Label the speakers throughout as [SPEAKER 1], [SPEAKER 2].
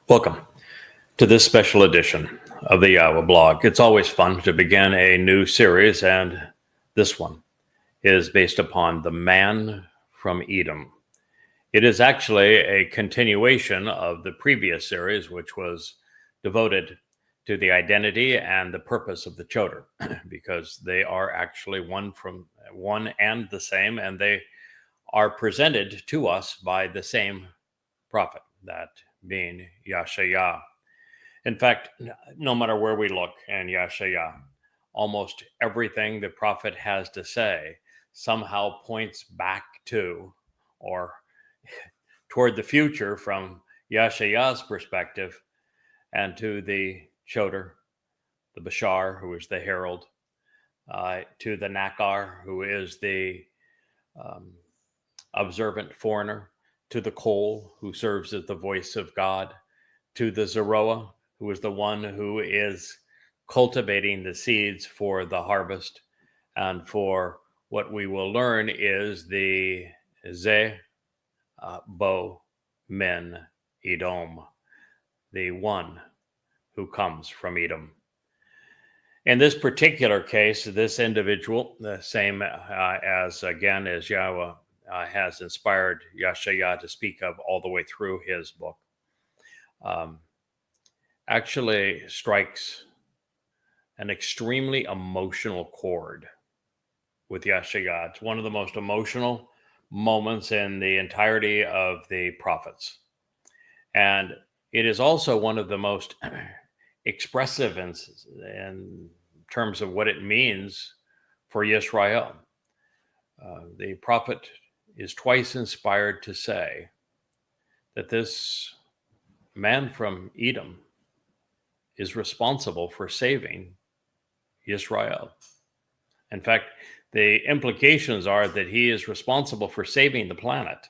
[SPEAKER 1] Welcome to this special edition of the Yahweh blog. It's always fun to begin a new series, and this one is based upon the man from Edom. It is actually a continuation of the previous series, which was devoted to the identity and the purpose of the Choder, because they are actually one and the same, and they are presented to us by the same prophet, that being Yashayah. In fact, no matter where we look in Yashayah, almost everything the prophet has to say somehow points back to or toward the future from Yashayah's perspective, and to the Choder, the Bashar, who is the herald, to the Nakar, who is the observant foreigner, to the Kol, who serves as the voice of God, to the Zeroah, who is the one who is cultivating the seeds for the harvest, and for what we will learn is the Ze Bo Men Edom, the one who comes from Edom. In this particular case, this individual, the same as Yahweh has inspired Yashayah to speak of all the way through his book, actually strikes an extremely emotional chord with Yashayah. It's one of the most emotional moments in the entirety of the prophets. And it is also one of the most expressive in terms of what it means for Yisrael. The prophet is twice inspired to say that this man from Edom is responsible for saving Israel. In fact, the implications are that he is responsible for saving the planet.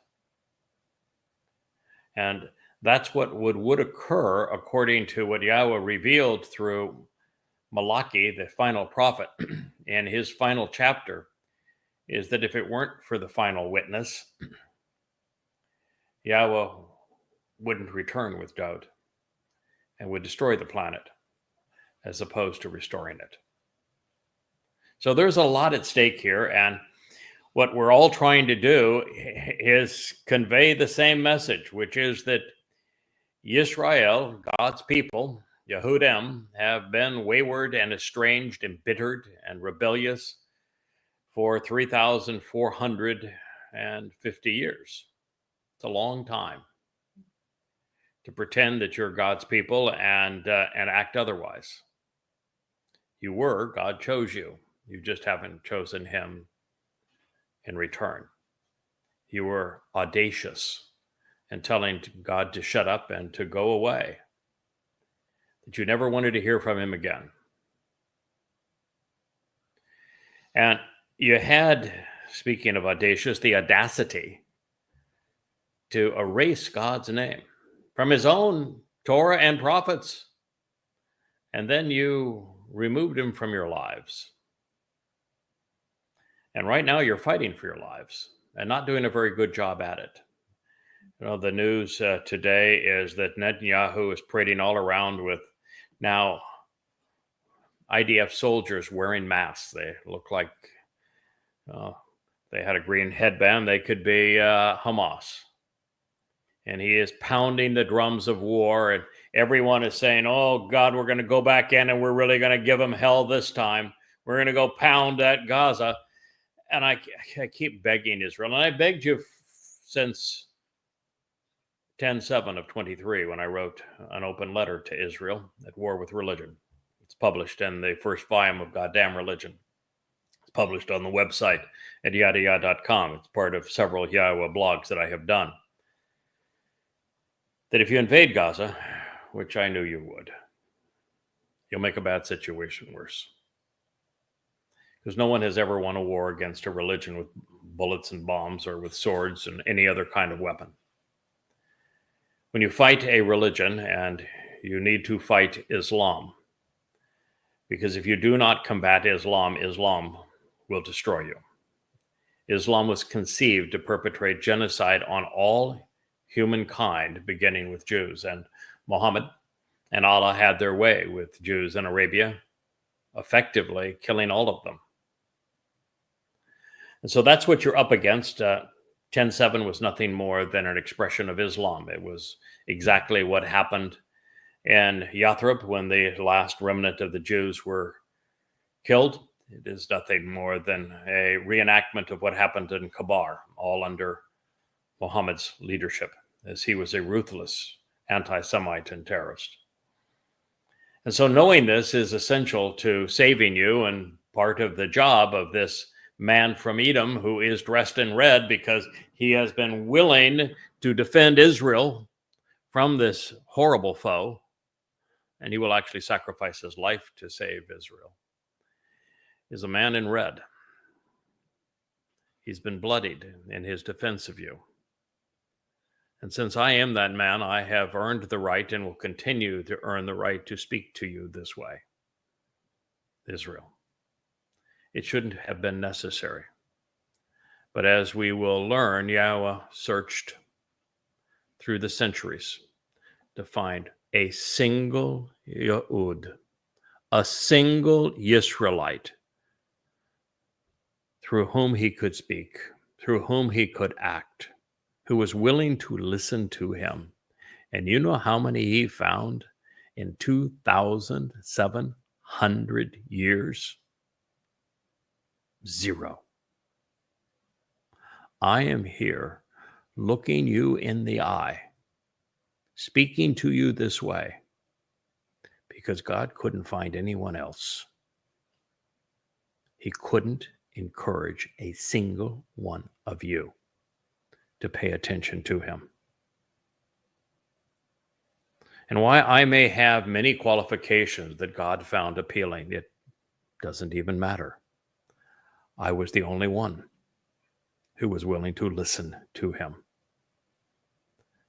[SPEAKER 1] And that's what would occur according to what Yahweh revealed through Malachi, the final prophet, in his final chapter, is that if it weren't for the final witness, Yahweh wouldn't return with doubt and would destroy the planet as opposed to restoring it. So there's a lot at stake here, and what we're all trying to do is convey the same message, which is that Yisrael, God's people, Yehudim, have been wayward and estranged, embittered and rebellious for 3,450 years. It's a long time to pretend that you're God's people and act otherwise. You were, God chose you. You just haven't chosen him in return. You were audacious in telling God to shut up and to go away, that you never wanted to hear from him again. And you had, speaking of audacious, the audacity to erase God's name from his own Torah and prophets. And then you removed him from your lives. And right now you're fighting for your lives and not doing a very good job at it. You know, the news today is that Netanyahu is parading all around with now IDF soldiers wearing masks. They look like they had a green headband. They could be Hamas. And he is pounding the drums of war, and everyone is saying, oh, God, we're going to go back in and we're really going to give them hell this time. We're going to go pound at Gaza. And I keep begging Israel, and I begged you since 10/7 of 23 when I wrote an open letter to Israel at war with religion. It's published in the first volume of Goddamn Religion. It's published on the website at yadayah.com. It's part of several Yahweh blogs that I have done. That if you invade Gaza, which I knew you would, you'll make a bad situation worse. Because no one has ever won a war against a religion with bullets and bombs or with swords and any other kind of weapon. When you fight a religion, and you need to fight Islam, because if you do not combat Islam, Islam will destroy you. Islam was conceived to perpetrate genocide on all humankind, beginning with Jews. And Muhammad and Allah had their way with Jews in Arabia, effectively killing all of them. And so that's what you're up against. 10/7 was nothing more than an expression of Islam. It was exactly what happened in Yathrib when the last remnant of the Jews were killed. It is nothing more than a reenactment of what happened in Kabar, all under Muhammad's leadership, as he was a ruthless anti-Semite and terrorist. And so knowing this is essential to saving you, and part of the job of this man from Edom, who is dressed in red because he has been willing to defend Israel from this horrible foe, and he will actually sacrifice his life to save Israel, is a man in red. He's been bloodied in his defense of you. And since I am that man, I have earned the right and will continue to earn the right to speak to you this way. Israel. It shouldn't have been necessary. But as we will learn, Yahweh searched through the centuries to find a single Yehud, a single Yisraelite, through whom he could speak, through whom he could act, who was willing to listen to him. And you know how many he found in 2,700 years? 0. I am here looking you in the eye, speaking to you this way, because God couldn't find anyone else. He couldn't encourage a single one of you to pay attention to him. And why I may have many qualifications that God found appealing, it doesn't even matter. I was the only one who was willing to listen to him.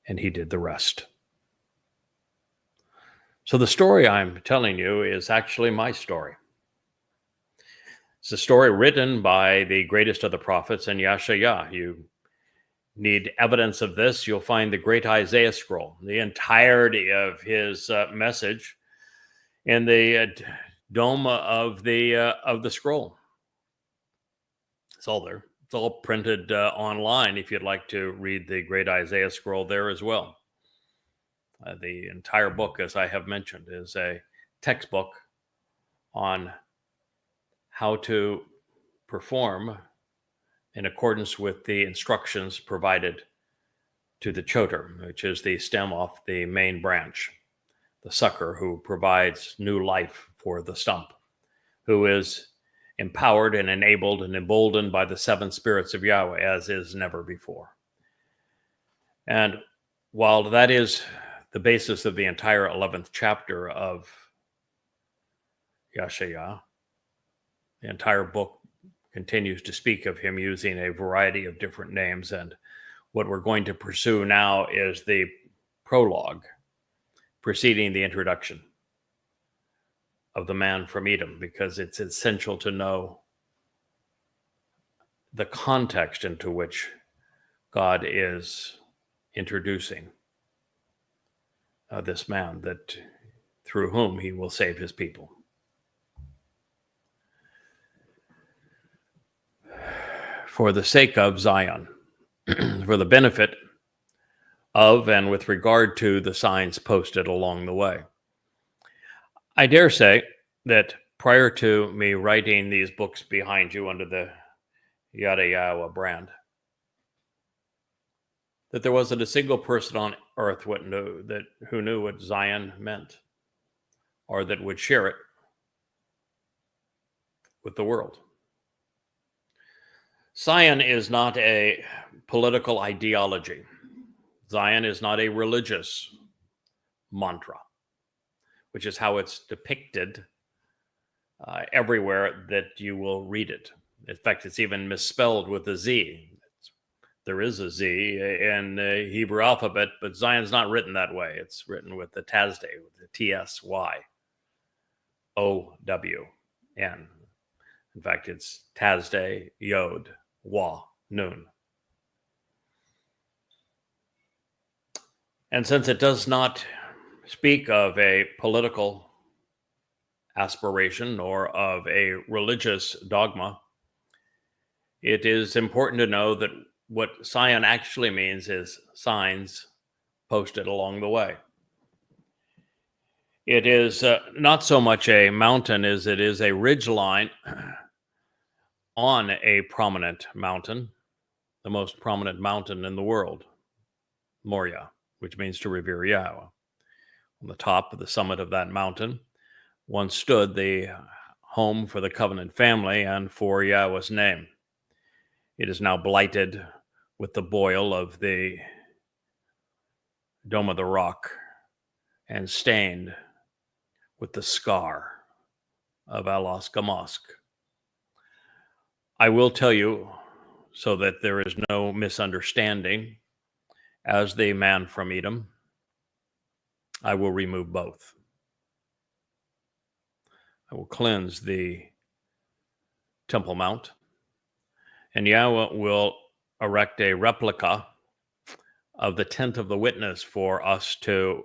[SPEAKER 1] And he did the rest. So the story I'm telling you is actually my story. It's a story written by the greatest of the prophets in Yeshaya. You need evidence of this, you'll find the great Isaiah scroll, the entirety of his message in the dome of the scroll. It's all there. It's all printed online if you'd like to read the great Isaiah scroll there as well. The entire book, as I have mentioned, is a textbook on how to perform in accordance with the instructions provided to the choter, which is the stem off the main branch, the sucker who provides new life for the stump, who is empowered and enabled and emboldened by the 7 spirits of Yahweh, as is never before. And while that is the basis of the entire 11th chapter of Yeshaya, the entire book continues to speak of him using a variety of different names. And what we're going to pursue now is the prologue preceding the introduction of the man from Edom, because it's essential to know the context into which God is introducing this man that through whom he will save his people. For the sake of Zion, for the benefit of and with regard to the signs posted along the way. I dare say that prior to me writing these books behind you under the Yada Yahweh brand, that there wasn't a single person on earth who knew what Zion meant, or that would share it with the world. Zion is not a political ideology. Zion is not a religious mantra, which is how it's depicted everywhere that you will read it. In fact, it's even misspelled with a Z. There is a Z in the Hebrew alphabet, but Zion's not written that way. It's written with the Tasday, with the T-S-Y-O-W-N. In fact, it's Tasday, Yod, Wa, Nun. And since it does not speak of a political aspiration or of a religious dogma. It is important to know that what Sion actually means is signs posted along the way. It is not so much a mountain as it is a ridge line on a prominent mountain, the most prominent mountain in the world, Moriah, which means to revere Yahweh. On the top of the summit of that mountain once stood the home for the covenant family and for Yahweh's name. It is now blighted with the boil of the Dome of the Rock and stained with the scar of Alas Gamask. I will tell you, so that there is no misunderstanding, as the man from Edom, I will remove both. I will cleanse the Temple Mount, and Yahweh will erect a replica of the tent of the witness for us to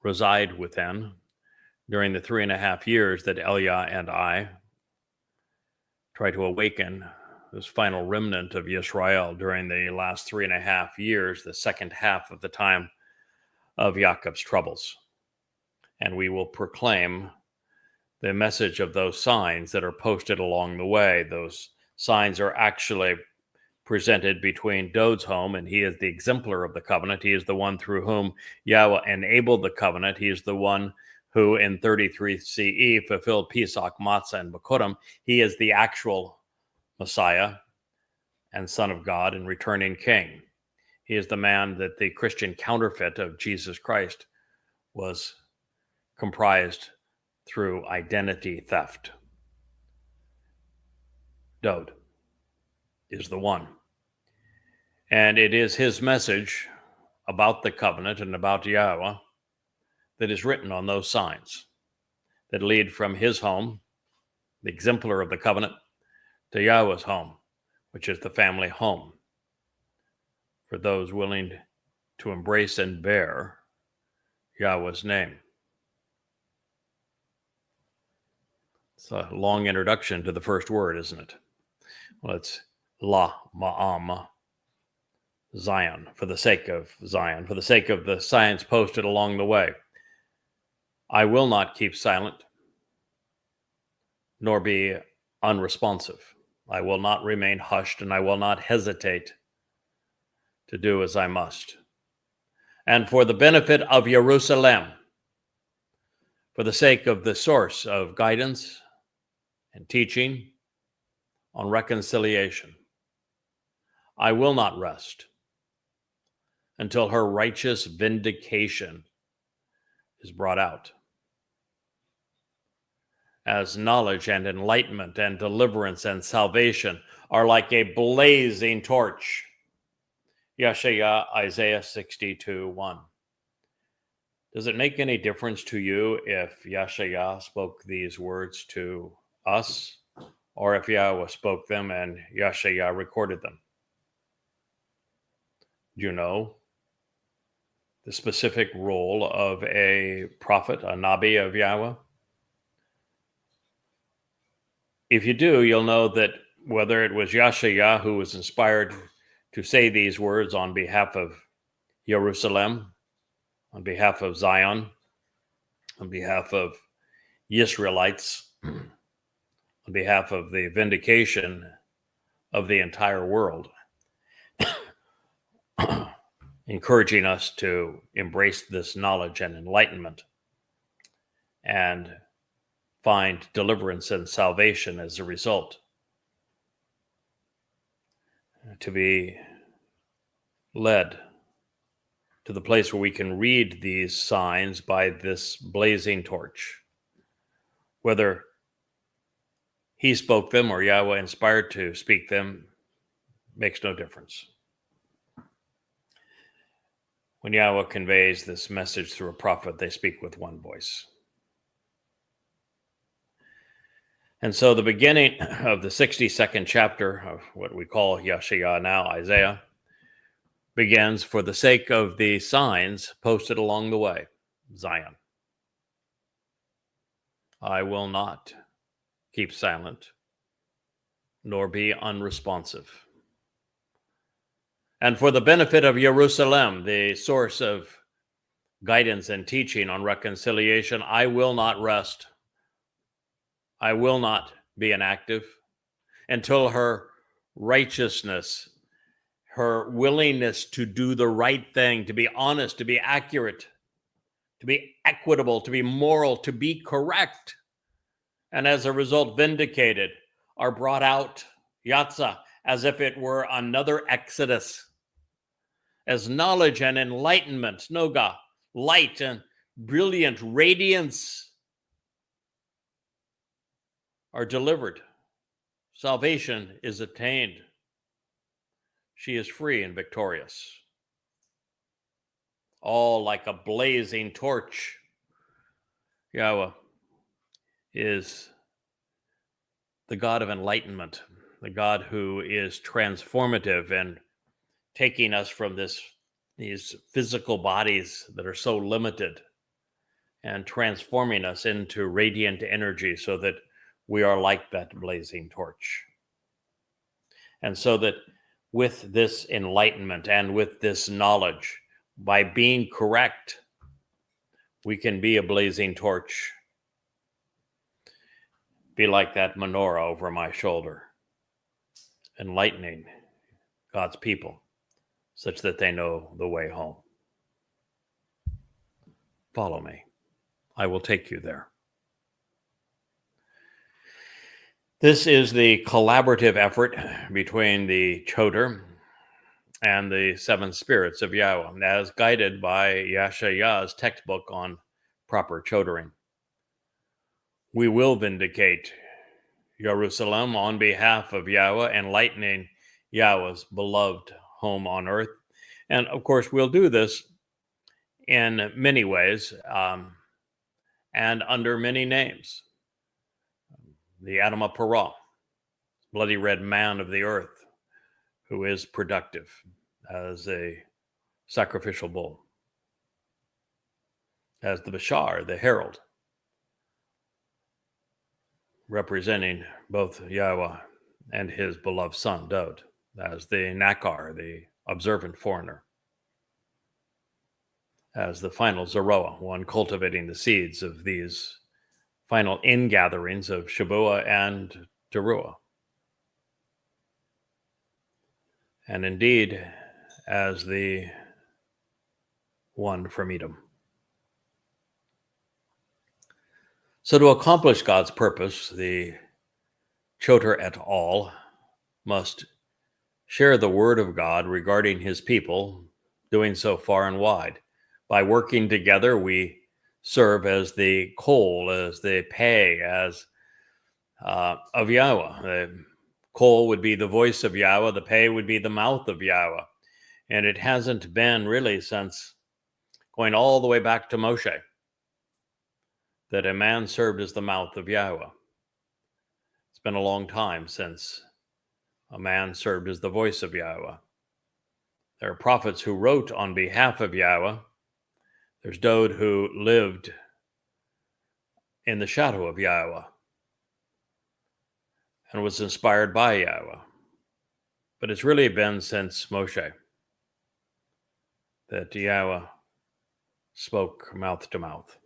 [SPEAKER 1] reside within during the 3.5 years that Elia and I try to awaken this final remnant of Yisrael during the last 3.5 years, the second half of the time of Jacob's troubles. And we will proclaim the message of those signs that are posted along the way. Those signs are actually presented between Dod's home, and he is the exemplar of the covenant. He is the one through whom Yahweh enabled the covenant. He is the one who in 33 CE fulfilled Pesach, Matzah, and Bekurim. He is the actual Messiah and Son of God and returning King. He is the man that the Christian counterfeit of Jesus Christ was comprised through identity theft. Dod is the one. And it is his message about the covenant and about Yahweh that is written on those signs that lead from his home, the exemplar of the covenant, to Yahweh's home, which is the family home for those willing to embrace and bear Yahweh's name. It's a long introduction to the first word, isn't it? Well, it's La Ma'am, Zion, for the sake of Zion, for the sake of the signs posted along the way. I will not keep silent, nor be unresponsive. I will not remain hushed, and I will not hesitate to do as I must. And for the benefit of Jerusalem, for the sake of the source of guidance and teaching on reconciliation, I will not rest until her righteous vindication is brought out. As knowledge and enlightenment and deliverance and salvation are like a blazing torch. Yeshaya, Isaiah 62:1. Does it make any difference to you if Yeshaya spoke these words to us, or if Yahweh spoke them and Yeshaya recorded them? Do you know the specific role of a prophet, a Nabi of Yahweh? If you do, you'll know that whether it was Yeshaya who was inspired to say these words on behalf of Jerusalem, on behalf of Zion, on behalf of Israelites, on behalf of the vindication of the entire world, encouraging us to embrace this knowledge and enlightenment and find deliverance and salvation as a result. To be led to the place where we can read these signs by this blazing torch. Whether he spoke them or Yahweh inspired to speak them makes no difference. When Yahweh conveys this message through a prophet, they speak with one voice. And so the beginning of the 62nd chapter of what we call Yeshaya now, Isaiah, begins for the sake of the signs posted along the way. Zion. I will not keep silent nor be unresponsive. And for the benefit of Jerusalem, the source of guidance and teaching on reconciliation, I will not rest. I will not be inactive until her righteousness, her willingness to do the right thing, to be honest, to be accurate, to be equitable, to be moral, to be correct, and as a result vindicated, are brought out, yatsa, as if it were another Exodus, as knowledge and enlightenment, noga, light and brilliant radiance are delivered. Salvation is attained. She is free and victorious. All like a blazing torch. Yahweh is the God of enlightenment, the God who is transformative and taking us from these physical bodies that are so limited and transforming us into radiant energy so that we are like that blazing torch. And so that with this enlightenment and with this knowledge, by being correct, we can be a blazing torch. Be like that menorah over my shoulder, enlightening God's people such that they know the way home. Follow me. I will take you there. This is the collaborative effort between the Choder and the seven spirits of Yahweh, as guided by Yeshaya's textbook on proper chodering. We will vindicate Jerusalem on behalf of Yahweh, enlightening Yahweh's beloved home on earth. And of course, we'll do this in many ways and under many names. The Adama Parah, bloody red man of the earth, who is productive as a sacrificial bull. As the Bashar, the herald, representing both Yahweh and his beloved son, Dod. As the Nakar, the observant foreigner. As the final Zeroah, one cultivating the seeds of these final ingatherings of Shabuah and Teruah. And indeed, as the one from Edom. So to accomplish God's purpose, the Choder et al. Must share the word of God regarding his people, doing so far and wide. By working together, we serve as the kol, as the pei, as of Yahweh. The kol would be the voice of Yahweh, the pei would be the mouth of Yahweh. And it hasn't been really since going all the way back to Moshe that a man served as the mouth of Yahweh. It's been a long time since a man served as the voice of Yahweh. There are prophets who wrote on behalf of Yahweh. There's Dod who lived in the shadow of Yahweh and was inspired by Yahweh. But it's really been since Moshe that Yahweh spoke mouth to mouth,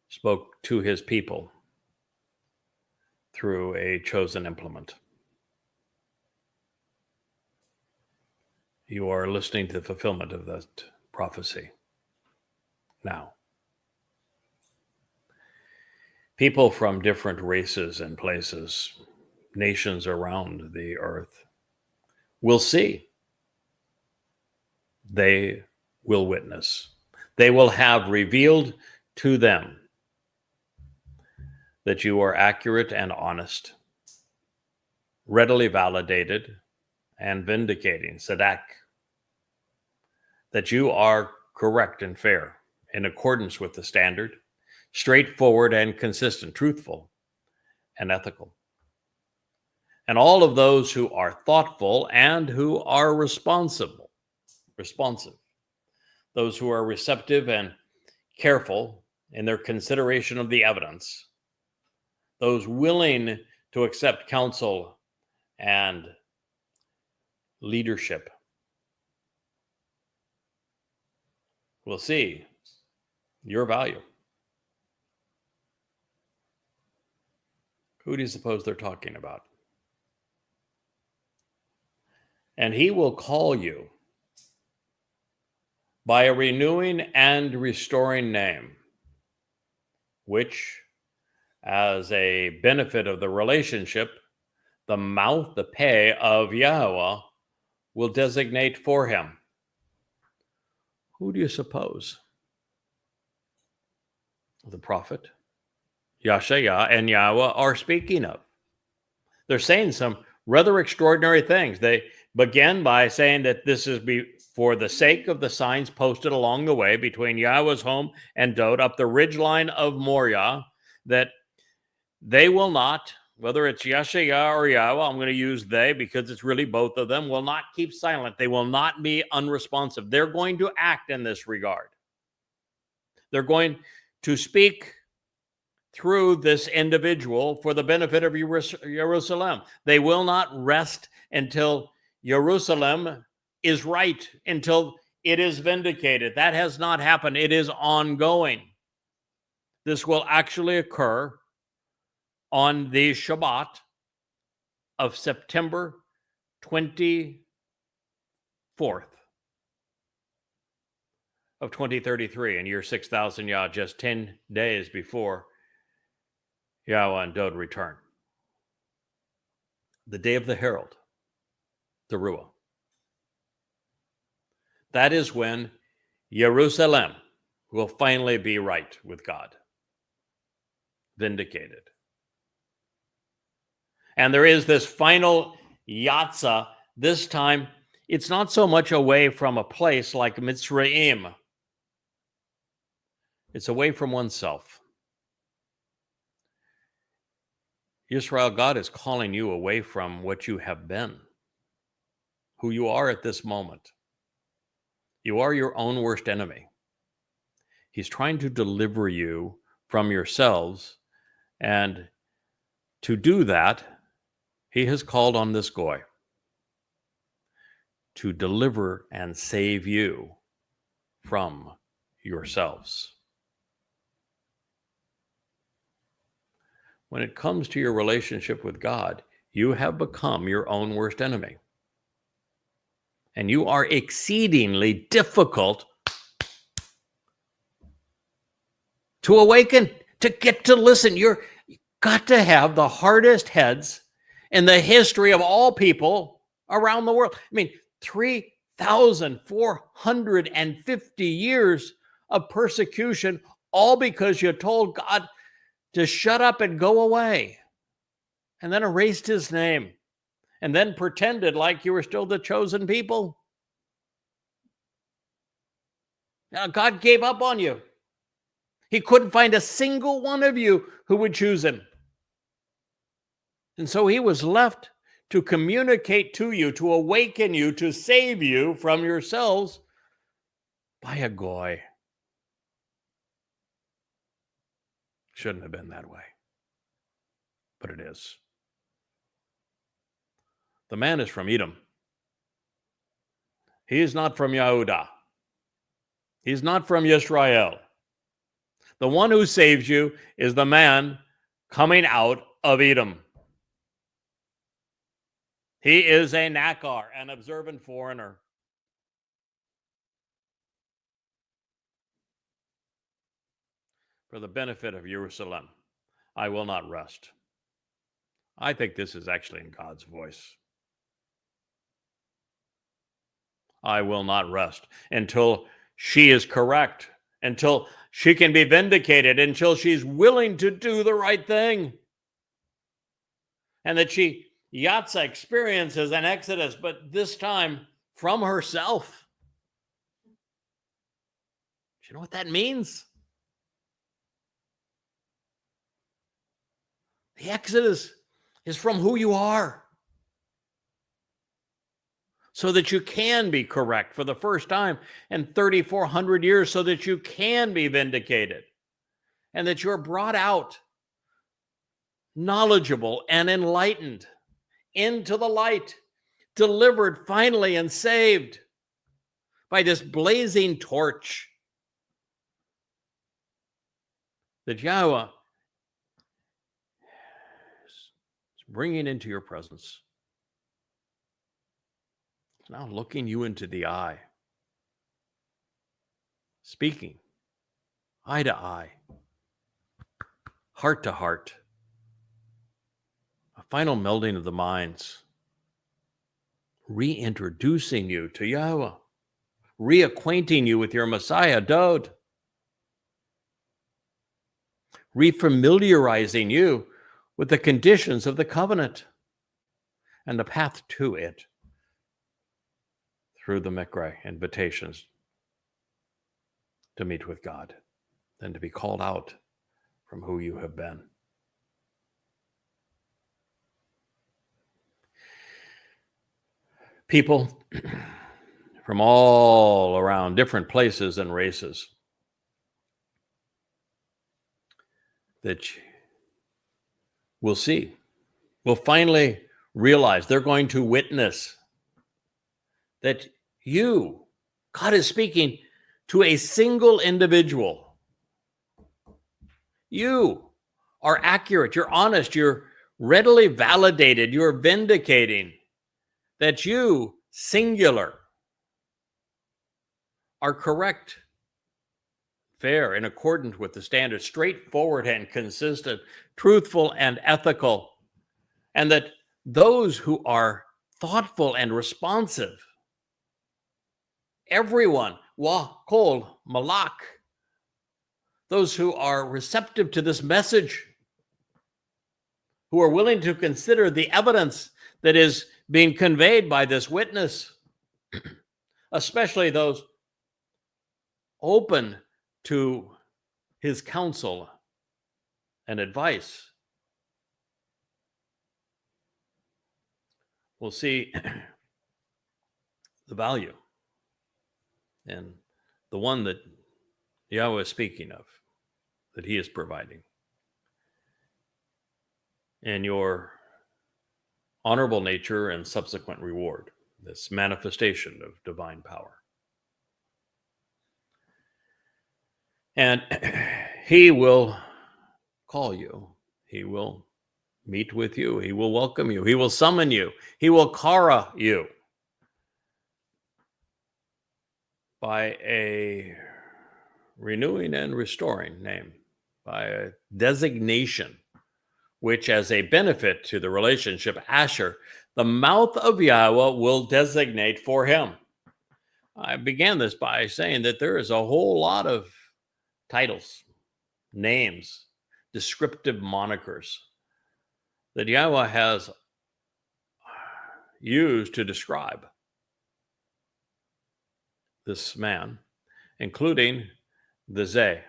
[SPEAKER 1] spoke to his people through a chosen implement. You are listening to the fulfillment of that prophecy now. People from different races and places, nations around the earth, will see. They will witness. They will have revealed to them that you are accurate and honest, readily validated and vindicating, Sadak, that you are correct and fair in accordance with the standard, straightforward and consistent, truthful and ethical. And all of those who are thoughtful and who are responsive. those who are receptive and careful in their consideration of the evidence, those willing to accept counsel and leadership, will see your value. Who do you suppose they're talking about? And he will call you by a renewing and restoring name, which, as a benefit of the relationship, the mouth, the pay of Yahweh will designate for him. Who do you suppose? The prophet, Yashaya, and Yahweh are speaking of. They're saying some rather extraordinary things. They begin by saying that this is for the sake of the signs posted along the way between Yahweh's home and Dod up the ridgeline of Moriah, that they will not, whether it's Yashaya or Yahweh, I'm going to use they because it's really both of them, will not keep silent. They will not be unresponsive. They're going to act in this regard. They're going to speak through this individual for the benefit of Jerusalem. They will not rest until Jerusalem is right, until it is vindicated. That has not happened. It is ongoing. This will actually occur on the Shabbat of September 24th of 2033 in year 6000 Yah, just 10 days before Yahweh and Dod return. The day of the herald, the Ruah. That is when Jerusalem will finally be right with God, vindicated. And there is this final Yatza. This time, it's not so much away from a place like Mitzrayim. It's away from oneself. Israel, God is calling you away from what you have been, who you are at this moment. You are your own worst enemy. He's trying to deliver you from yourselves, and to do that, he has called on this Goy to deliver and save you from yourselves. When it comes to your relationship with God, you have become your own worst enemy. And you are exceedingly difficult to awaken, to get to listen. You've got to have the hardest heads in the history of all people around the world. I mean, 3,450 years of persecution, all because you told God to shut up and go away, and then erased his name, and then pretended like you were still the chosen people. Now, God gave up on you. He couldn't find a single one of you who would choose him. And so he was left to communicate to you, to awaken you, to save you from yourselves by a Goy. Shouldn't have been that way, but it is. The man is from Edom. He is not from Yehudah. He's not from Yisrael. The one who saves you is the man coming out of Edom. He is a Nakar, an observant foreigner. For the benefit of Jerusalem, I will not rest. I think this is actually in God's voice. I will not rest until she is correct, until she can be vindicated, until she's willing to do the right thing. And that she, Yatza, experiences an exodus, but this time from herself. Do you know what that means? The exodus is from who you are. so that you can be correct for the first time in 3,400 years, so that you can be vindicated and that you're brought out knowledgeable and enlightened into the light, delivered finally and saved by this blazing torch that Yahweh is bringing into your presence. It's now looking you into the eye, speaking eye to eye, heart to heart, a final melding of the minds, reintroducing you to Yahweh, reacquainting you with your Messiah, Dod, refamiliarizing you with the conditions of the covenant and the path to it through the Mikra invitations to meet with God and to be called out from who you have been. People from all around different places and races that will see, will finally realize, they're going to witness that God is speaking to a single individual. You are accurate, you're honest, you're readily validated, you're vindicating that you, singular, are correct, fair, in accordance with the standards, straightforward and consistent, truthful and ethical, and that those who are thoughtful and responsive, everyone, kol malak, those who are receptive to this message, who are willing to consider the evidence that is being conveyed by this witness, especially those open to his counsel and advice, will see the value and the one that Yahweh is speaking of, that he is providing, and your honorable nature and subsequent reward, this manifestation of divine power. And he will call you. He will meet with you. He will welcome you. He will summon you. He will kara you by a renewing and restoring name, by a designation, which as a benefit to the relationship, Asher, the mouth of Yahweh will designate for him. I began this by saying that there is a whole lot of titles, names, descriptive monikers that Yahweh has used to describe this man, including the Zeh,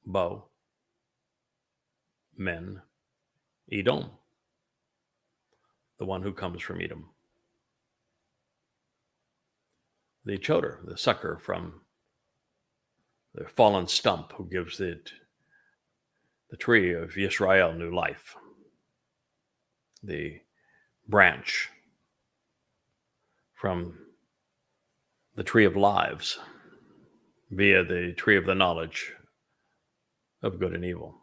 [SPEAKER 1] Bo, Men, Edom, the one who comes from Edom, the Choder, the sucker from the fallen stump who gives it the tree of Yisrael new life, the branch from the tree of lives via the tree of the knowledge of good and evil.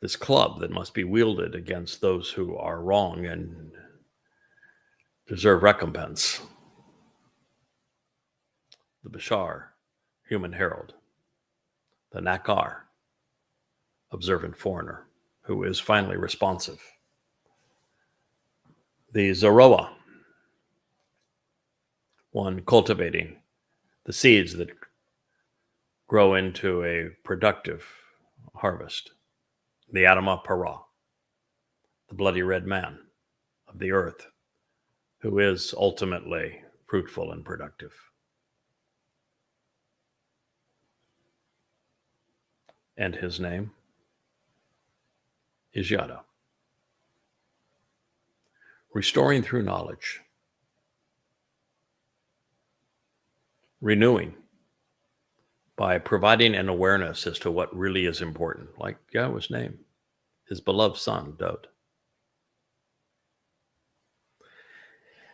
[SPEAKER 1] This club that must be wielded against those who are wrong and deserve recompense. The Bashar, human herald. The Nakar, observant foreigner, who is finally responsive. The Zeroah, one cultivating the seeds that grow into a productive harvest. The Adamah Parah, the bloody red man of the earth, who is ultimately fruitful and productive. And his name is Yada. restoring through knowledge, renewing by providing an awareness as to what really is important, like Yahweh's name, his beloved son, Dod.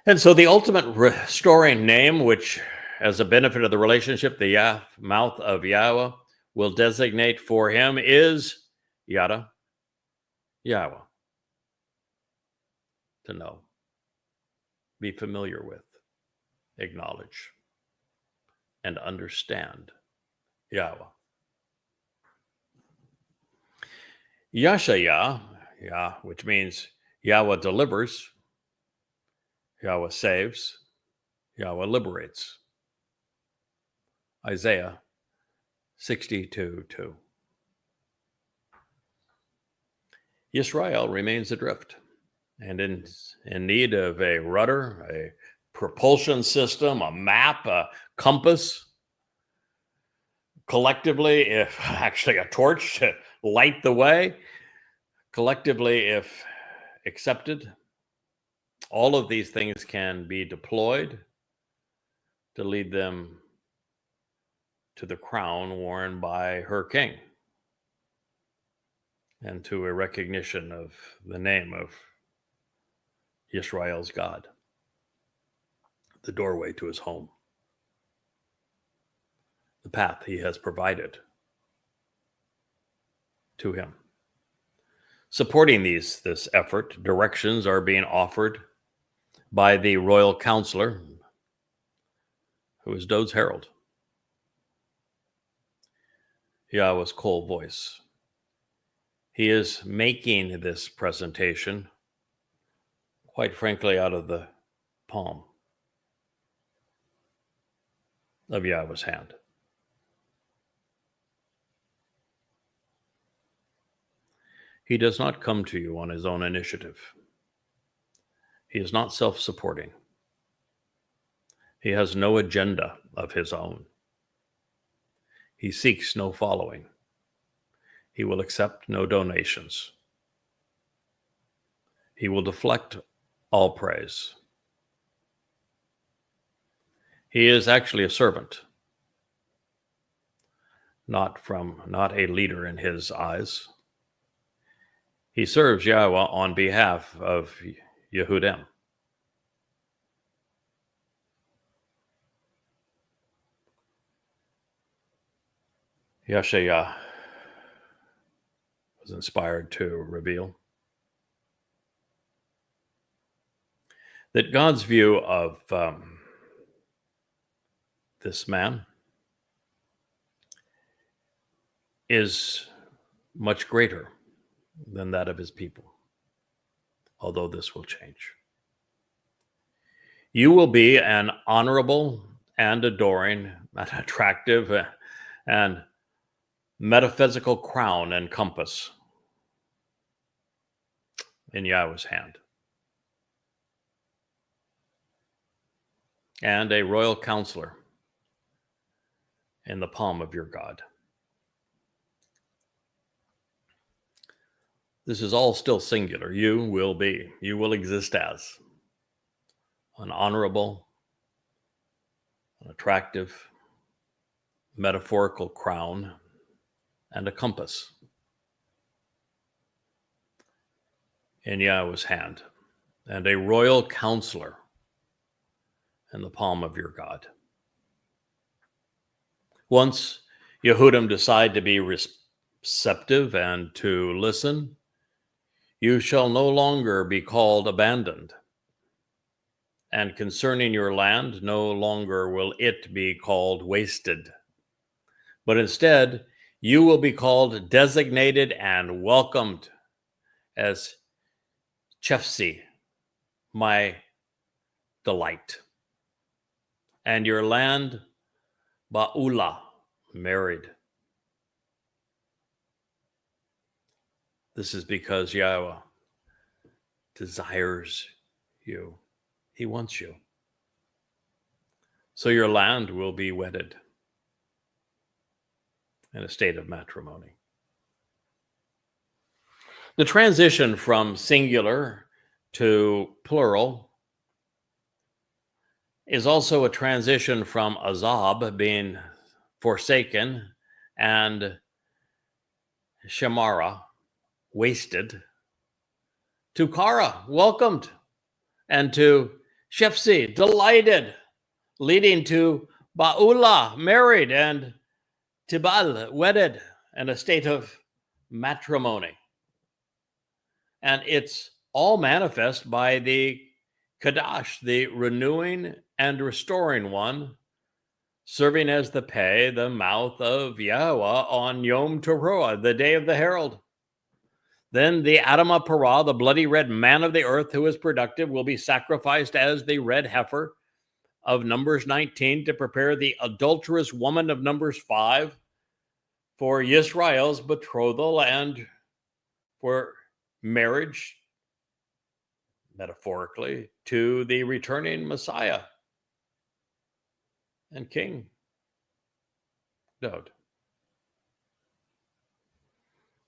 [SPEAKER 1] And so the ultimate restoring name, which as a benefit of the relationship, the mouth of Yahweh will designate for him, is Yada, Yahweh. To know, be familiar with, acknowledge, and understand Yahweh. Yashayah, which means Yahweh delivers, Yahweh saves, Yahweh liberates. Isaiah 62:2. Yisrael remains adrift and in need of a rudder, a propulsion system, a map, a compass. Collectively, if actually a torch to light the way, collectively, if accepted, all of these things can be deployed to lead them to the crown worn by her king and to a recognition of the name of Yisrael's God, the doorway to his home, the path he has provided to him. Supporting this effort, directions are being offered by the royal counselor, who is Dod's herald, Yahweh's Kol voice. He is making this presentation, quite frankly, out of the palm of Yahweh's hand. He does not come to you on his own initiative. He is not self-supporting. He has no agenda of his own. He seeks no following. He will accept no donations. He will deflect all praise. He is actually a servant, not a leader in his eyes. He serves Yahweh on behalf of Yehudim. Yashayah was inspired to reveal that God's view of this man is much greater than that of his people, although this will change. You will be an honorable and adoring and attractive and metaphysical crown and compass in Yahweh's hand, and a royal counselor in the palm of your God. This is all still singular. You will exist as an honorable, an attractive, metaphorical crown and a compass in Yahweh's hand, and a royal counselor in the palm of your God. Once Yehudim decide to be receptive and to listen, you shall no longer be called abandoned. And concerning your land, no longer will it be called wasted. But instead, you will be called designated and welcomed as Chefsi, my delight. And your land, Ba'ula, married. This is because Yahweh desires you. He wants you. So your land will be wedded in a state of matrimony. The transition from singular to plural is also a transition from azab, being forsaken, and shamara, wasted, to kara, welcomed, and to shefsi, delighted, leading to ba'ula, married, and tibal, wedded, and a state of matrimony. And it's all manifest by the Kadash, the renewing and restoring one, serving as the pay, the mouth of Yahweh on Yom Teruah, the day of the herald. Then the Adamah Parah, the bloody red man of the earth who is productive, will be sacrificed as the red heifer of Numbers 19 to prepare the adulterous woman of Numbers 5 for Yisrael's betrothal and for marriage, metaphorically, to the returning Messiah and King Daud.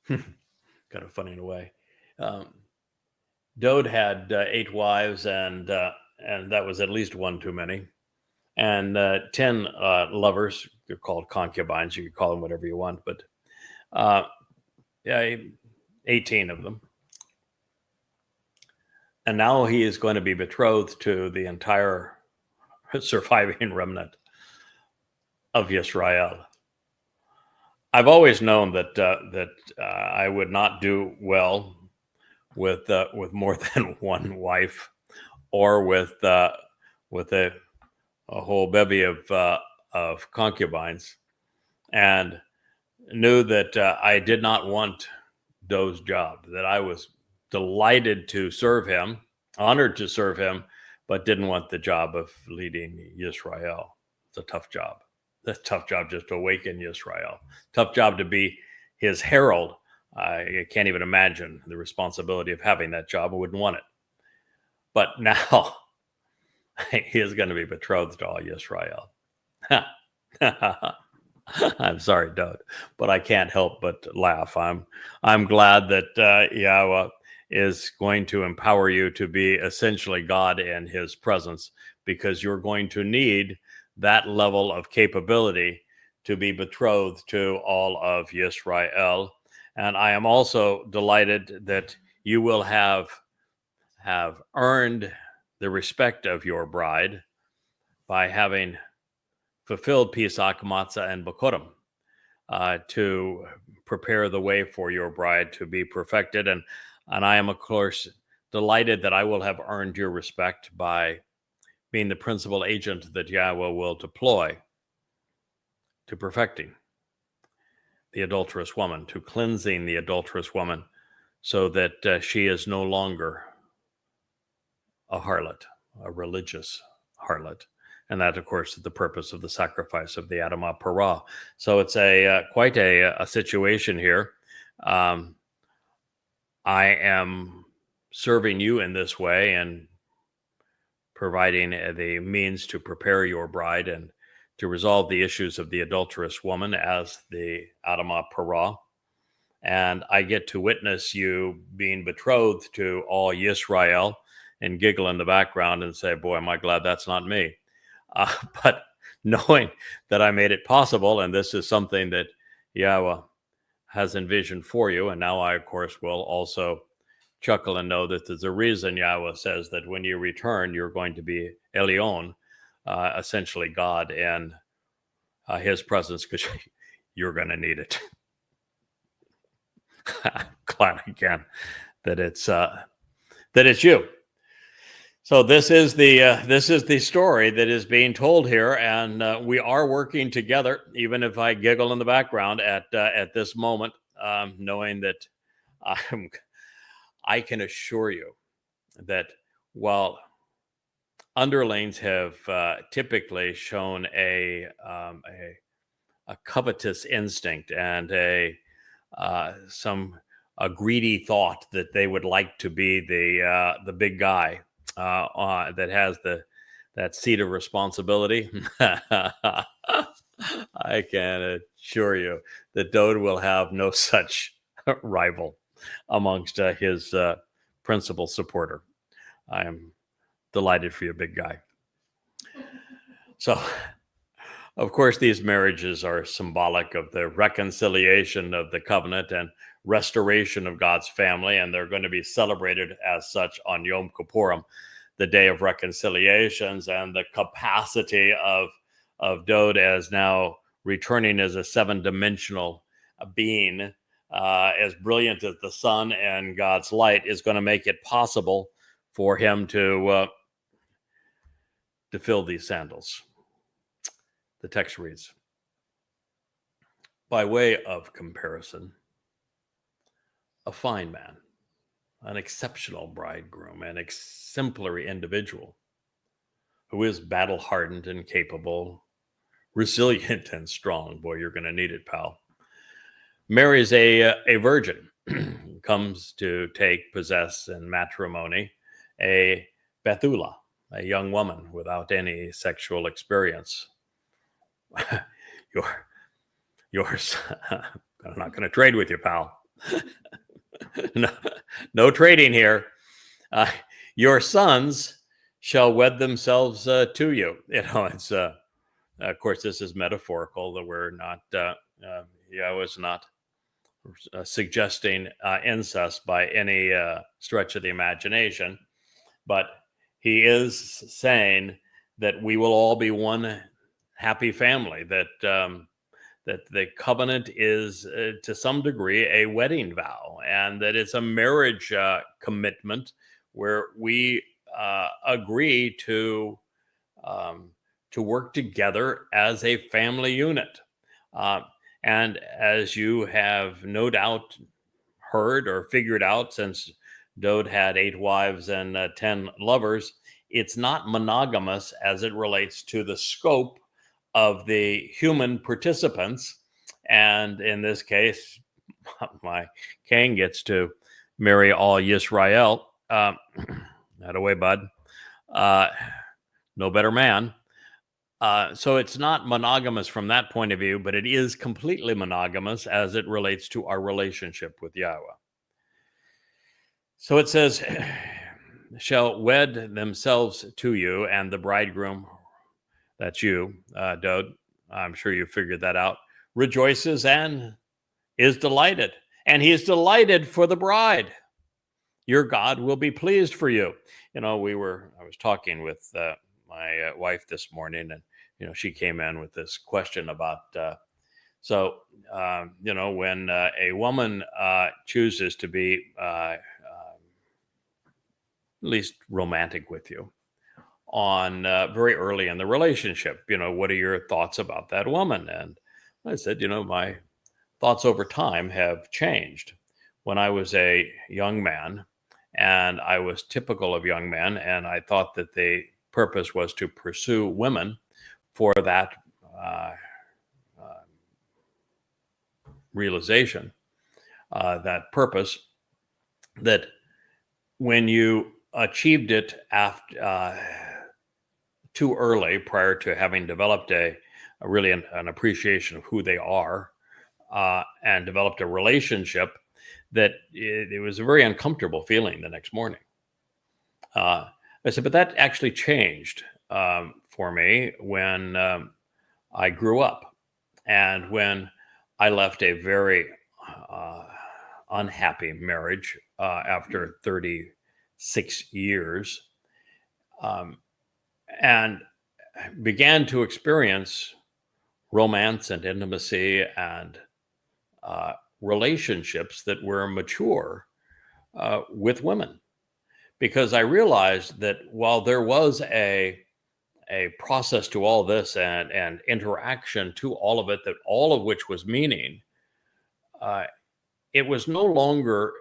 [SPEAKER 1] Kind of funny in a way. Daud had 8 wives, and that was at least one too many. And 10 lovers. They're called concubines. You can call them whatever you want, but 18 of them. And now he is going to be betrothed to the entire surviving remnant of Yisrael. I've always known that I would not do well with more than one wife, or with a whole bevy of concubines, and knew that I did not want Doe's job. That I was delighted to serve him, honored to serve him, but didn't want the job of leading Yisrael. It's a tough job. It's a tough job just to awaken Yisrael. Tough job to be his herald. I can't even imagine the responsibility of having that job. I wouldn't want it. But now he is going to be betrothed to all Yisrael. I'm sorry, Doug, but I can't help but laugh. I'm glad that Yahweh is going to empower you to be essentially God in his presence, because you're going to need that level of capability to be betrothed to all of Yisrael. And I am also delighted that you will have earned the respect of your bride by having fulfilled Pesach, Matzah, and Bokorim to prepare the way for your bride to be perfected. And I am, of course, delighted that I will have earned your respect by being the principal agent that Yahweh will deploy to perfecting the adulterous woman, to cleansing the adulterous woman, so that she is no longer a harlot, a religious harlot. And that, of course, is the purpose of the sacrifice of the Adamah Parah. So it's quite a situation here. I am serving you in this way and providing the means to prepare your bride and to resolve the issues of the adulterous woman as the Adamah Parah. And I get to witness you being betrothed to all Yisrael and giggle in the background and say, boy, am I glad that's not me. But knowing that I made it possible, and this is something that Yahweh has envisioned for you, and now I, of course, will also chuckle and know that there's a reason Yahweh says that when you return, you're going to be Elyon, essentially God in his presence, because you're going to need it. I'm glad again that it's you. So this is the story that is being told here, and we are working together. Even if I giggle in the background at this moment, knowing that I can assure you that while underlings have typically shown a covetous instinct and a greedy thought that they would like to be the big guy that has that seat of responsibility, I can assure you that Dode will have no such rival amongst his principal supporter. I am delighted for you, big guy. So, of course, these marriages are symbolic of the reconciliation of the covenant and restoration of God's family, and they're going to be celebrated as such on Yom Kippurim, the day of reconciliations, and the capacity of Dode as now returning as a seven-dimensional being, as brilliant as the sun and God's light, is going to make it possible for him to fill these sandals. The text reads, by way of comparison, a fine man, an exceptional bridegroom, an exemplary individual who is battle-hardened and capable, resilient and strong. Boy, you're going to need it, pal. Marries a virgin, comes to possess in matrimony a Bethulah, a young woman without any sexual experience. Yours. I'm not going to trade with you, pal. No trading here. Your sons shall wed themselves to you. It's of course this is metaphorical. That we're not. I was not suggesting incest by any stretch of the imagination, but he is saying that we will all be one happy family, that the covenant is to some degree a wedding vow, and that it's a marriage commitment where we agree to work together as a family unit. And as you have no doubt heard or figured out, since Dode had 8 wives and 10 lovers, it's not monogamous as it relates to the scope of the human participants. And in this case, my king gets to marry all Yisrael. That away, bud. No better man. So it's not monogamous from that point of view, but it is completely monogamous as it relates to our relationship with Yahweh. So it says, shall wed themselves to you, and the bridegroom, that's you, Dode, I'm sure you figured that out, rejoices and is delighted. And he is delighted for the bride. Your God will be pleased for you. I was talking with my wife this morning, and she came in with this question about when a woman chooses to be at least romantic with you on very early in the relationship, what are your thoughts about that woman? And I said, my thoughts over time have changed. When I was a young man, and I was typical of young men, and I thought that the purpose was to pursue women for that realization, that purpose, that when you achieved it after too early, prior to having developed really an appreciation of who they are, and developed a relationship, that it was a very uncomfortable feeling the next morning. I said, but that actually changed for me when I grew up, and when I left a very unhappy marriage after 36 years, and began to experience romance and intimacy and relationships that were mature with women. Because I realized that while there was a process to all this and interaction to all of it, that all of which was meaning, it was no longer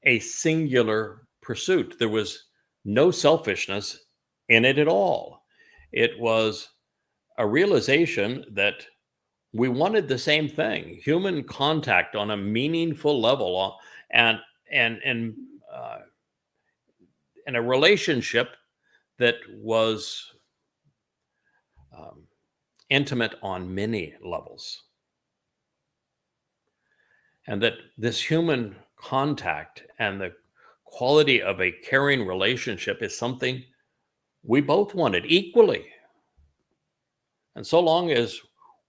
[SPEAKER 1] a singular pursuit. There was no selfishness in it at all. It was a realization that we wanted the same thing: human contact on a meaningful level, and in a relationship that was intimate on many levels. And that this human contact and the quality of a caring relationship is something we both wanted equally. And so long as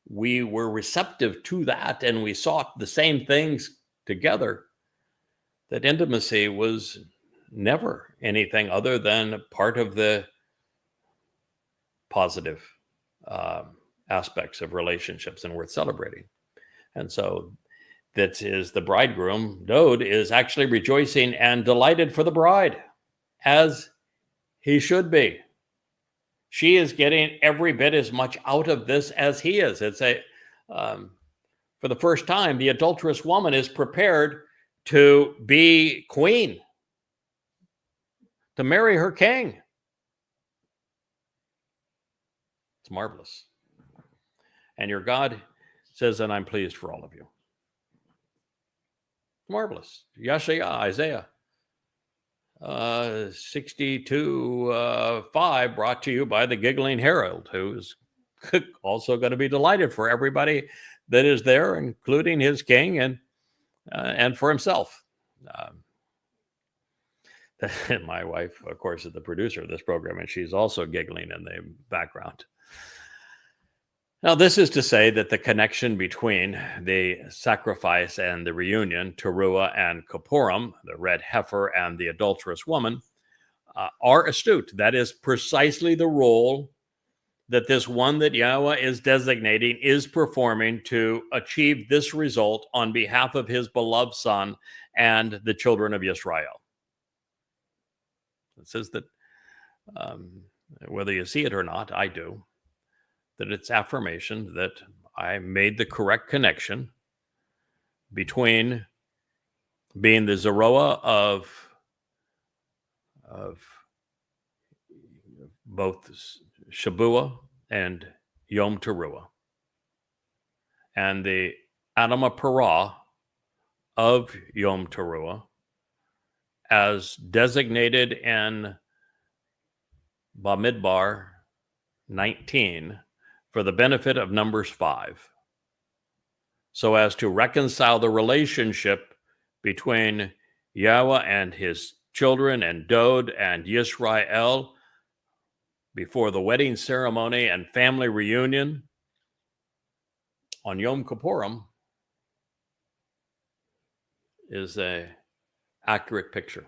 [SPEAKER 1] we were receptive to that and we sought the same things together, that intimacy was never anything other than part of the positive aspects of relationships and worth celebrating. And so that is the bridegroom, Dode, is actually rejoicing and delighted for the bride, as he should be. She is getting every bit as much out of this as he is. It's for the first time, the adulterous woman is prepared to be queen, to marry her king. It's marvelous. And your God says, and I'm pleased for all of you. Marvelous. Yeshaya, Isaiah 62:5, brought to you by the giggling herald, who's also going to be delighted for everybody that is there, including his king and for himself. My wife, of course, is the producer of this program, and she's also giggling in the background. Now, this is to say that the connection between the sacrifice and the reunion, Teruah and Kippurim, the red heifer and the adulterous woman, are astute. That is precisely the role that this one that Yahweh is designating is performing to achieve this result on behalf of his beloved son and the children of Israel. It says that whether you see it or not, I do, that it's affirmation that I made the correct connection between being the Zeroah of both Shabuah and Yom Teruah, and the Adama Parah of Yom Teruah, as designated in Bamidbar 19 for the benefit of Numbers 5, so as to reconcile the relationship between Yahweh and his children and Dode and Yisrael before the wedding ceremony and family reunion on Yom Kippurim is an accurate picture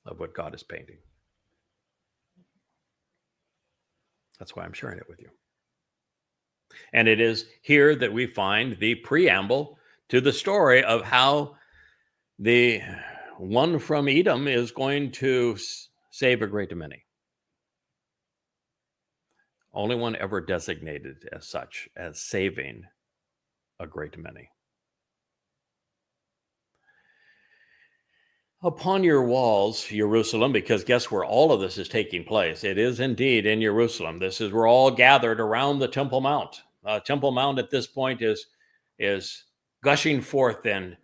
[SPEAKER 1] of what God is painting. That's why I'm sharing it with you. And it is here that we find the preamble to the story of how the one from Edom is going to save a great many. Only one ever designated as such, as saving a great many. Upon your walls, Jerusalem, because guess where all of this is taking place? It is indeed in Jerusalem. This is, we're all gathered around the Temple Mount. Temple Mount at this point is gushing forth in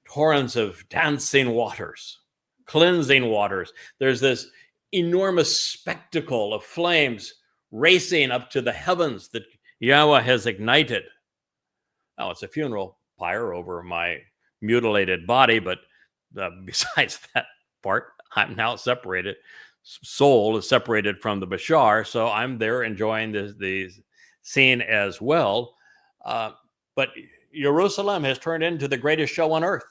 [SPEAKER 1] torrents of dancing waters, cleansing waters. There's this enormous spectacle of flames racing up to the heavens that Yahweh has ignited. Now, it's a funeral pyre over my mutilated body, but besides that part, I'm now separated. Soul is separated from the Bashar, so I'm there enjoying the scene as well. But Jerusalem has turned into the greatest show on earth.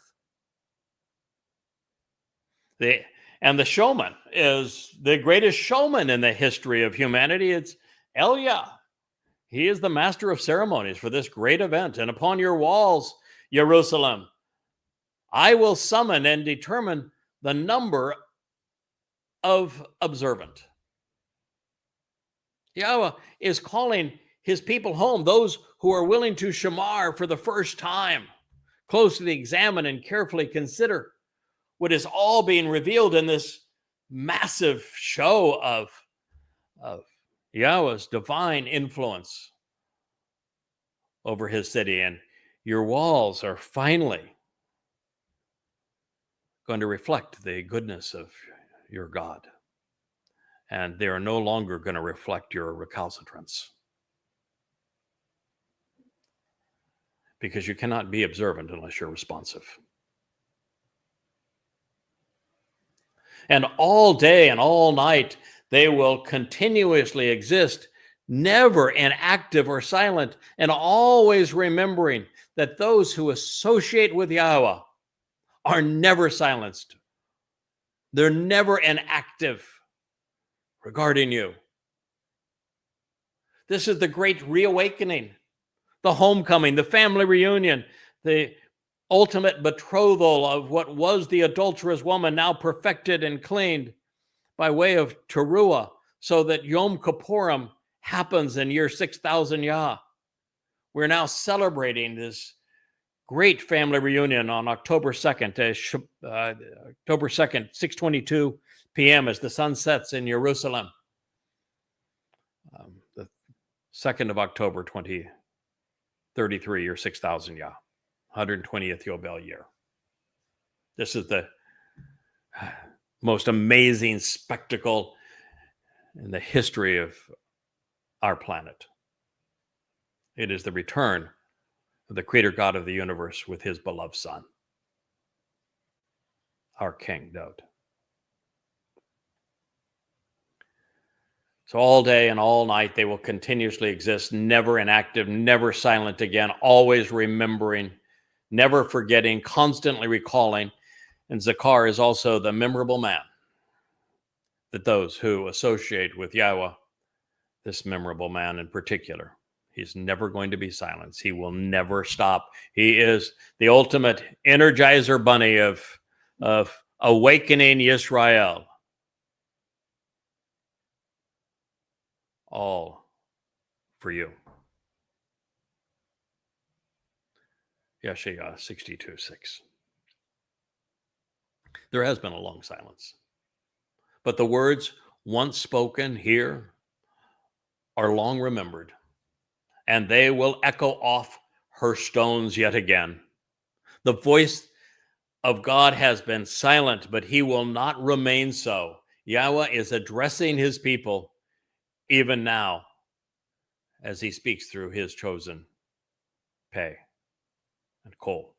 [SPEAKER 1] And the showman is the greatest showman in the history of humanity. It's Elia. He is the master of ceremonies for this great event. And upon your walls, Jerusalem, I will summon and determine the number of observant. Yahweh is calling his people home, those who are willing to shamar for the first time, closely examine and carefully consider what is all being revealed in this massive show of Yahweh's divine influence over his city. And your walls are finally going to reflect the goodness of your God. And they are no longer going to reflect your recalcitrance. Because you cannot be observant unless you're responsive. And all day and all night, they will continuously exist, never inactive or silent, and always remembering that those who associate with Yahweh are never silenced. They're never inactive regarding you. This is the great reawakening, the homecoming, the family reunion, the ultimate betrothal of what was the adulterous woman, now perfected and cleaned by way of Teruah, so that Yom Kippurim happens in year 6000 Yah. We're now celebrating this great family reunion on October 2nd, October 2nd, 6:22 p.m. as the sun sets in Jerusalem. The 2nd of October, 2033, or 6,000 Yah, 120th Yobel year. This is the most amazing spectacle in the history of our planet. It is the return of the Creator God of the universe with his beloved Son, our King Daud. So all day and all night, they will continuously exist, never inactive, never silent again, always remembering, never forgetting, constantly recalling. And Zakar is also the memorable man that those who associate with Yahweh, this memorable man in particular, he's never going to be silenced. He will never stop. He is the ultimate energizer bunny of awakening Yisrael. All for you. Yeshaya 62:6. There has been a long silence, but the words once spoken here are long remembered, and they will echo off her stones yet again. The voice of God has been silent, but he will not remain so. Yahweh is addressing his people even now as he speaks through his chosen Pei and Kol.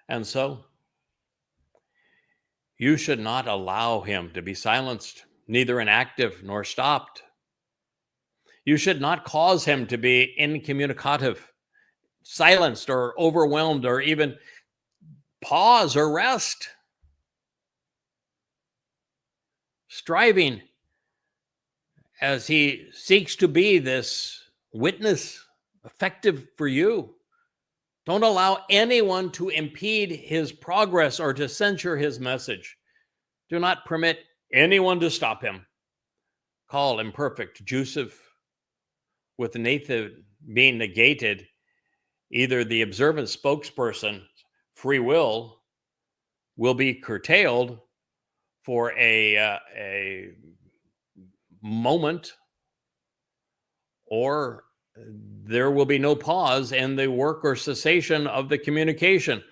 [SPEAKER 1] And so, you should not allow him to be silenced, neither inactive nor stopped. You should not cause him to be incommunicative, silenced or overwhelmed, or even pause or rest. Striving as he seeks to be this witness, effective for you. Don't allow anyone to impede his progress or to censure his message. Do not permit anyone to stop him. Call imperfect, Joseph, with Nathan being negated, either the observant spokesperson, free will be curtailed for a moment, or there will be no pause in the work or cessation of the communication.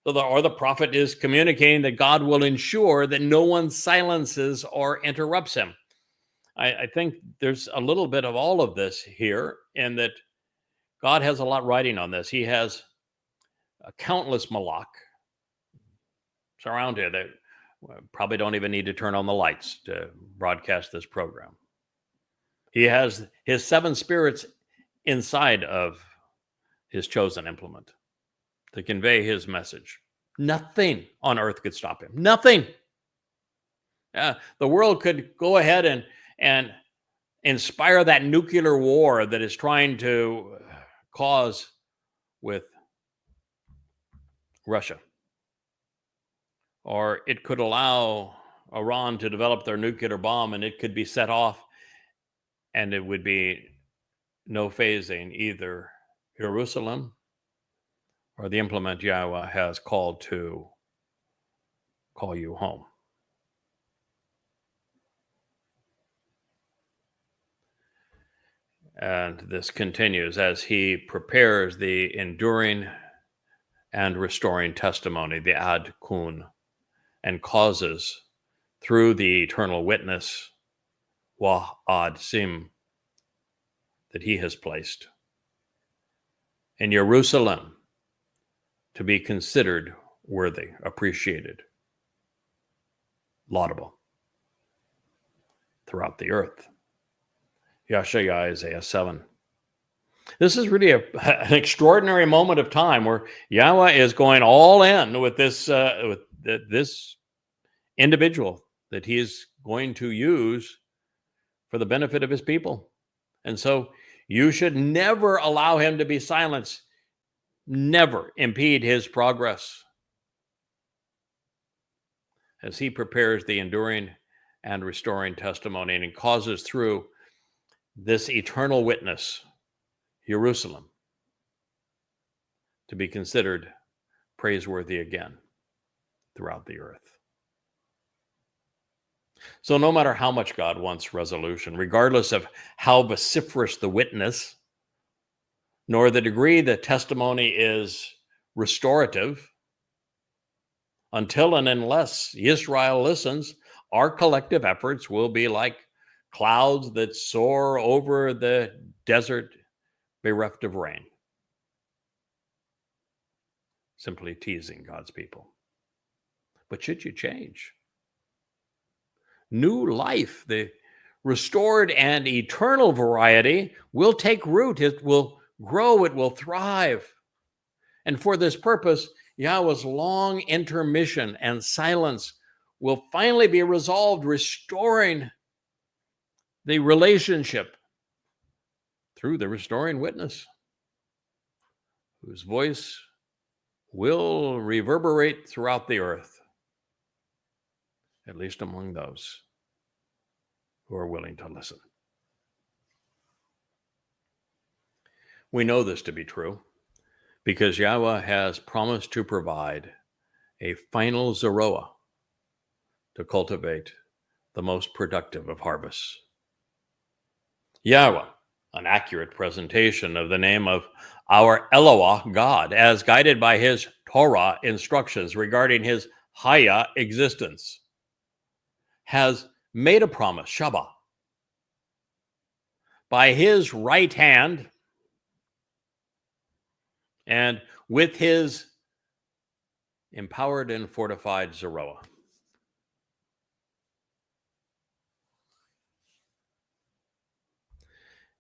[SPEAKER 1] So the prophet is communicating that God will ensure that no one silences or interrupts him. I think there's a little bit of all of this here, in that God has a lot riding on this. He has a countless malach surround here that probably don't even need to turn on the lights to broadcast this program. He has his 7 spirits inside of his chosen implement to convey his message. Nothing on earth could stop him. Nothing. The world could go ahead and inspire that nuclear war that is trying to cause with Russia. Or it could allow Iran to develop their nuclear bomb, and it could be set off, and it would be no phasing either Jerusalem or the implement Yahweh has called to call you home. And this continues as he prepares the enduring and restoring testimony, the Ad Kun, and causes through the eternal witness, Wa'ad Sim, that he has placed in Jerusalem, to be considered worthy, appreciated, laudable throughout the earth. Yashaya, Isaiah 7. This is really an extraordinary moment of time where Yahweh is going all in with this individual that he is going to use for the benefit of his people. And so you should never allow him to be silenced, never impede his progress as he prepares the enduring and restoring testimony and causes through this eternal witness, Jerusalem, to be considered praiseworthy again throughout the earth. So no matter how much God wants resolution, regardless of how vociferous the witness, nor the degree the testimony is restorative, until and unless Israel listens, our collective efforts will be like clouds that soar over the desert bereft of rain, simply teasing God's people. But should you change? New life, the restored and eternal variety, will take root. It will grow. It will thrive. And for this purpose, Yahweh's long intermission and silence will finally be resolved, restoring the relationship through the restoring witness, whose voice will reverberate throughout the earth, at least among those who are willing to listen. We know this to be true because Yahweh has promised to provide a final Zeroah to cultivate the most productive of harvests. Yahweh, an accurate presentation of the name of our Eloah, God, as guided by his Torah instructions regarding his Haya existence, has made a promise, Shabbat. By his right hand and with his empowered and fortified Zeroah.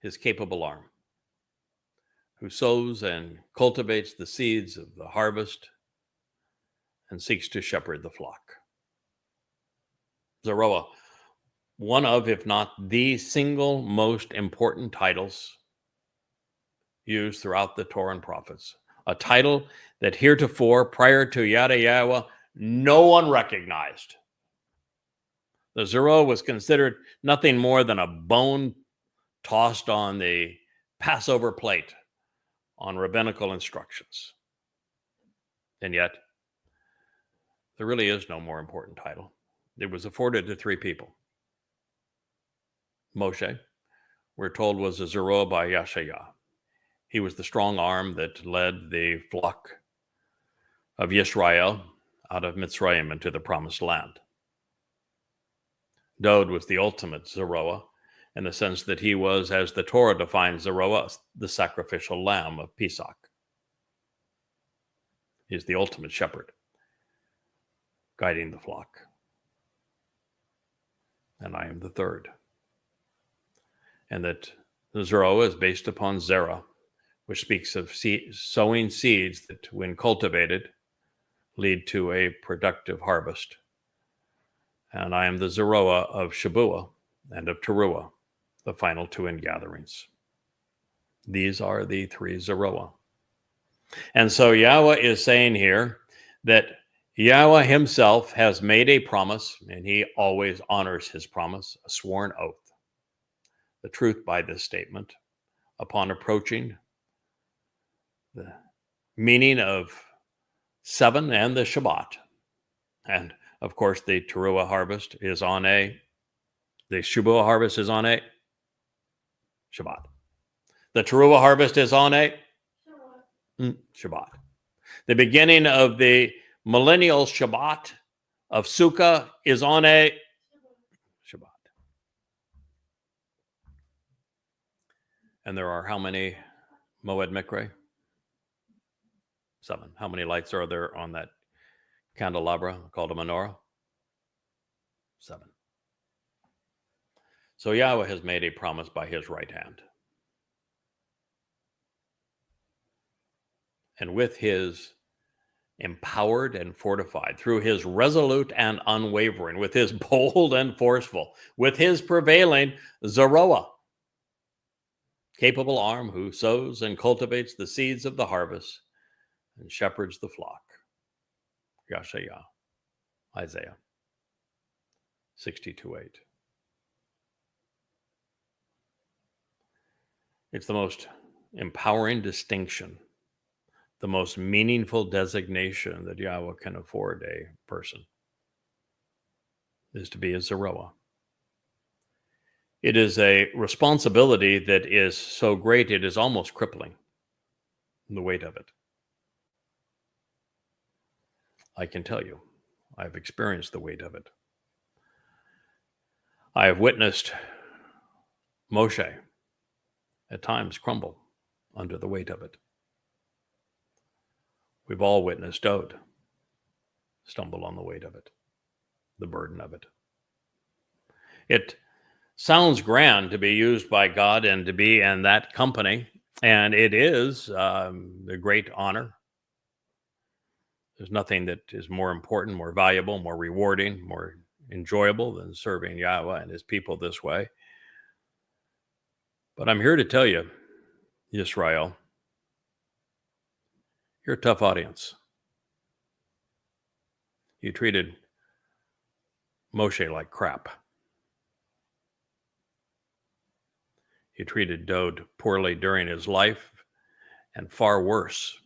[SPEAKER 1] His capable arm, who sows and cultivates the seeds of the harvest and seeks to shepherd the flock. Zeroah, one of, if not the single most important titles used throughout the Torah and prophets, a title that heretofore, prior to Yada Yahweh, no one recognized. The Zeroah was considered nothing more than a bone tossed on the Passover plate on rabbinical instructions. And yet, there really is no more important title. It was afforded to three people. Moshe, we're told, was a Zeroah by Yashaya. He was the strong arm that led the flock of Yisrael out of Mitzrayim into the promised land. Dod was the ultimate Zeroah in the sense that he was, as the Torah defines Zeroah, the sacrificial lamb of Pesach. He's the ultimate shepherd, guiding the flock. And I am the third. And that the Zeroah is based upon Zerah, which speaks of sowing seeds that, when cultivated, lead to a productive harvest. And I am the Zeroah of Shabuah and of Teruah, the final two ingatherings. These are the three Zeroah. And so Yahweh is saying here that Yahweh himself has made a promise, and he always honors his promise, a sworn oath. The truth by this statement, upon approaching the meaning of 7 and the Shabbat. And of course, the Teruah harvest is on the Shabuah harvest is on a Shabbat. The Teruah harvest is on a Shabbat. The beginning of the millennial Shabbat of Sukkah is on a Shabbat. And there are how many Moed Mikre? 7. How many lights are there on that candelabra called a menorah? 7. So Yahweh has made a promise by his right hand. And with his empowered and fortified, through his resolute and unwavering, with his bold and forceful, with his prevailing Zeroah, capable arm who sows and cultivates the seeds of the harvest and shepherds the flock. Yashayah, Isaiah 62:8. It's the most empowering distinction, the most meaningful designation that Yahweh can afford a person is to be a Zeroah. It is a responsibility that is so great it is almost crippling, the weight of it. I can tell you, I've experienced the weight of it. I have witnessed Moshe at times crumble under the weight of it. We've all witnessed Dode stumble on the weight of it, the burden of it. It sounds grand to be used by God and to be in that company, and it is a great honor. There's nothing that is more important, more valuable, more rewarding, more enjoyable than serving Yahweh and his people this way. But I'm here to tell you, Israel, you're a tough audience. You treated Moshe like crap. You treated Dode poorly during his life, and far worse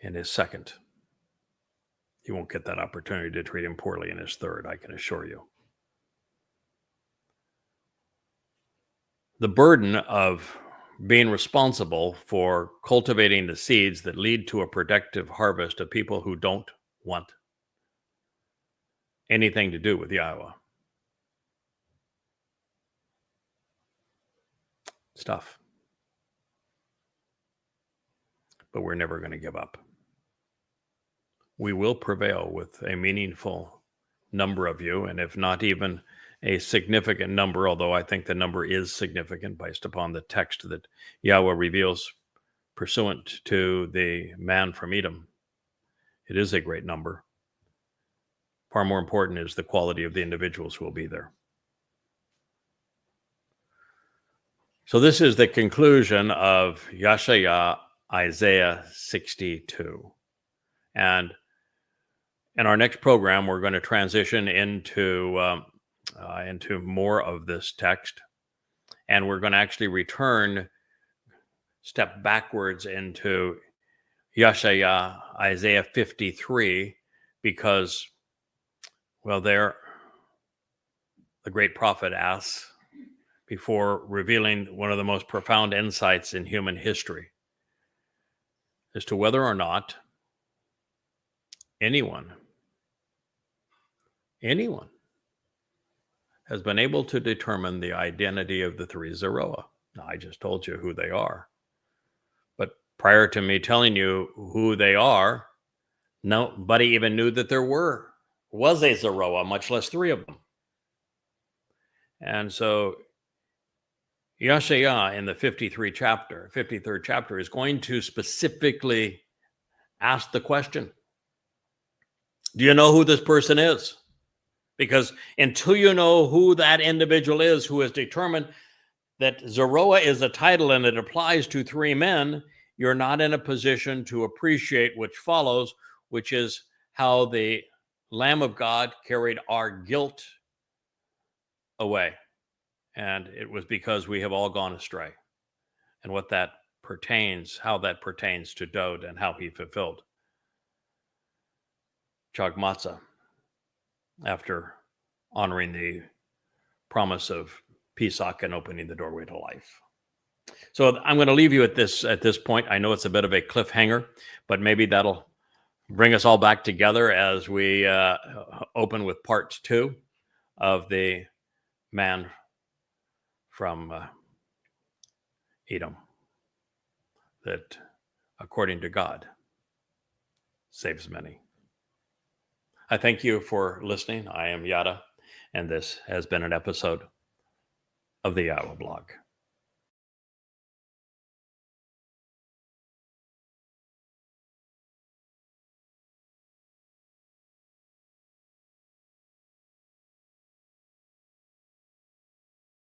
[SPEAKER 1] in his second. You won't get that opportunity to treat him poorly in his third, I can assure you. The burden of being responsible for cultivating the seeds that lead to a productive harvest of people who don't want anything to do with Yahweh. It's tough. But we're never going to give up. We will prevail with a meaningful number of you, and if not even a significant number, although I think the number is significant based upon the text that Yahweh reveals pursuant to the man from Edom. It is a great number. Far more important is the quality of the individuals who will be there. So this is the conclusion of Yashayah, Isaiah 62. And in our next program, we're going to transition into more of this text. And we're going to actually step backwards into Yashayah, Isaiah 53, because, well, there the great prophet asks, before revealing one of the most profound insights in human history, as to whether or not anyone has been able to determine the identity of the three Zeroah. Now, I just told you who they are. But prior to me telling you who they are, nobody even knew that there was a Zeroah, much less three of them. And so Yashayah in the 53rd chapter is going to specifically ask the question, do you know who this person is? Because until you know who that individual is who has determined that Zeroah is a title and it applies to three men, you're not in a position to appreciate which follows, which is how the Lamb of God carried our guilt away. And it was because we have all gone astray. And what that pertains, how that pertains to Dode and how he fulfilled Chag Matzah after honoring the promise of Pesach and opening the doorway to life. So I'm going to leave you at this point. I know it's a bit of a cliffhanger, but maybe that'll bring us all back together as we open with part 2 of the man from Edom, that according to God saves many. I thank you for listening. I am Yada, and this has been an episode of the Iowa Blog.